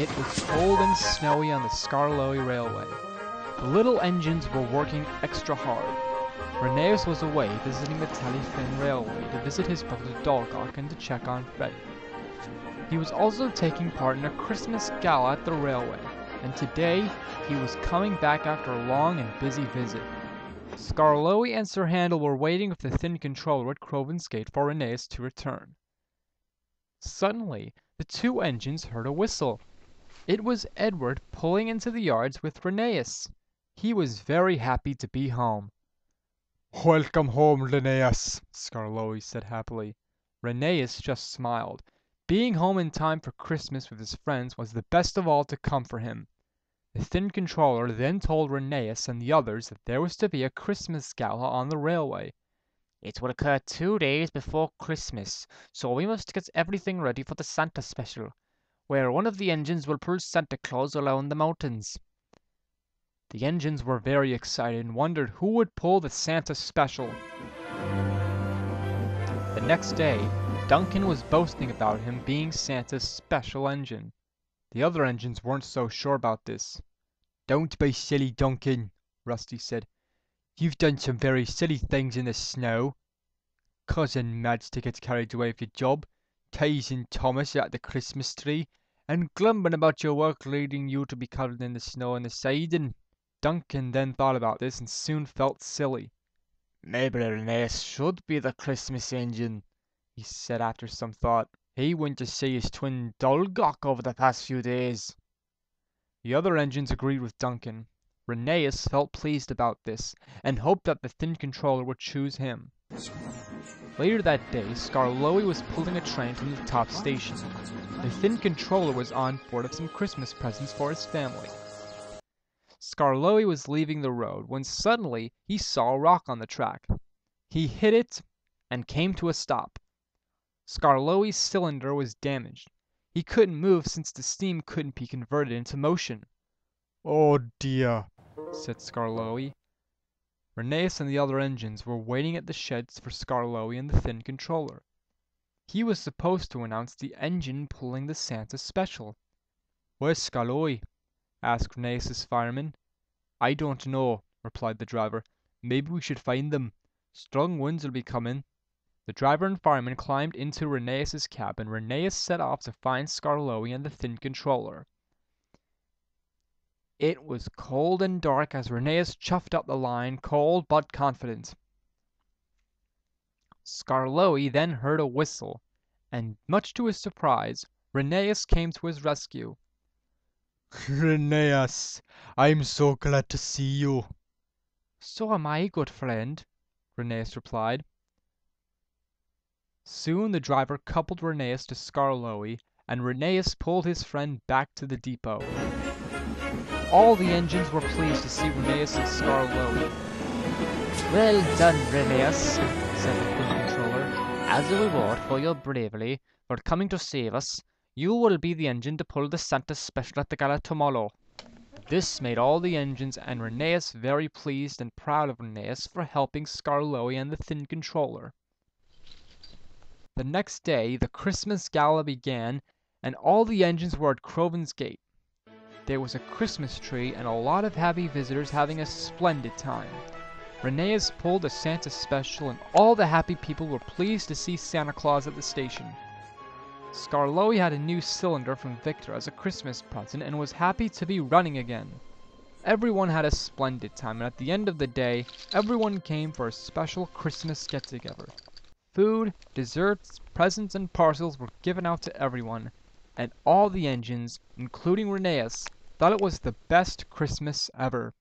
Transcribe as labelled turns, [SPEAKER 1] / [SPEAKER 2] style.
[SPEAKER 1] It was cold and snowy on the Skarloey Railway. The little engines were working extra hard. Rheneas was away visiting the Talyllyn Railway to visit his brother Dolgok and to check on Freddy. He was also taking part in a Christmas Gala at the railway, and today he was coming back after a long and busy visit. Skarloey and Sir Handel were waiting with the thin controller at Croven's Gate for Rheneas to return. Suddenly, the two engines heard a whistle. It was Edward pulling into the yards with Rheneas. He was very happy to be home.
[SPEAKER 2] "Welcome home, Rheneas,"
[SPEAKER 1] Skarloey said happily. Rheneas just smiled. Being home in time for Christmas with his friends was the best of all to come for him. The thin controller then told Rheneas and the others that there was to be a Christmas Gala on the railway.
[SPEAKER 3] "It will occur 2 days before Christmas, so we must get everything ready for the Santa special, where one of the engines will pull Santa Claus around the mountains."
[SPEAKER 1] The engines were very excited and wondered who would pull the Santa special. The next day, Duncan was boasting about him being Santa's special engine. The other engines weren't so sure about this.
[SPEAKER 2] "Don't be silly, Duncan,"
[SPEAKER 1] Rusty said.
[SPEAKER 2] "You've done some very silly things in the snow. Cousin Mads to get carried away with your job, teasing Thomas at the Christmas tree, and grumbling about your work leading you to be covered in the snow and the siding."
[SPEAKER 1] Duncan then thought about this and soon felt silly.
[SPEAKER 3] "Maybe Rheneas should be the Christmas engine,"
[SPEAKER 1] he said after some thought.
[SPEAKER 3] "He went to see his twin Dolgok over the past few days."
[SPEAKER 1] The other engines agreed with Duncan. Rheneas felt pleased about this, and hoped that the thin controller would choose him. Later that day, Skarloey was pulling a train from the top station. The thin controller was on board of some Christmas presents for his family. Skarloey was leaving the road when suddenly he saw a rock on the track. He hit it and came to a stop. Skarloey's cylinder was damaged. He couldn't move since the steam couldn't be converted into motion.
[SPEAKER 2] "Oh dear,"
[SPEAKER 1] said Skarloey. Rheneas and the other engines were waiting at the sheds for Skarloey and the thin controller. He was supposed to announce the engine pulling the Santa special.
[SPEAKER 2] "Where's Skarloey?"
[SPEAKER 1] asked Rheneas's fireman.
[SPEAKER 2] "I don't know," replied the driver. "Maybe we should find them. Strong winds will be coming."
[SPEAKER 1] The driver and fireman climbed into Rheneas's cab, and Rheneas set off to find Skarloey and the thin controller. It was cold and dark as Rheneas chuffed up the line, cold but confident. Skarloey then heard a whistle, and much to his surprise, Rheneas came to his rescue.
[SPEAKER 2] "Rheneas, I'm so glad to see you."
[SPEAKER 1] "So am I, good friend," Rheneas replied. Soon the driver coupled Rheneas to Skarloey, and Rheneas pulled his friend back to the depot. All the engines were pleased to see Rheneas and Skarloey.
[SPEAKER 3] "Well done, Rheneas," said the thin controller. "As a reward for your bravery for coming to save us, you will be the engine to pull the Santa special at the Gala tomorrow."
[SPEAKER 1] This made all the engines and Rheneas very pleased and proud of Rheneas for helping Skarloey and the thin controller. The next day the Christmas Gala began, and all the engines were at Croven's Gate. There was a Christmas tree and a lot of happy visitors having a splendid time. Rheneas pulled a Santa special, and all the happy people were pleased to see Santa Claus at the station. Skarloey had a new cylinder from Victor as a Christmas present and was happy to be running again. Everyone had a splendid time, and at the end of the day, everyone came for a special Christmas get-together. Food, desserts, presents, and parcels were given out to everyone, and all the engines, including Rheneas, thought it was the best Christmas ever.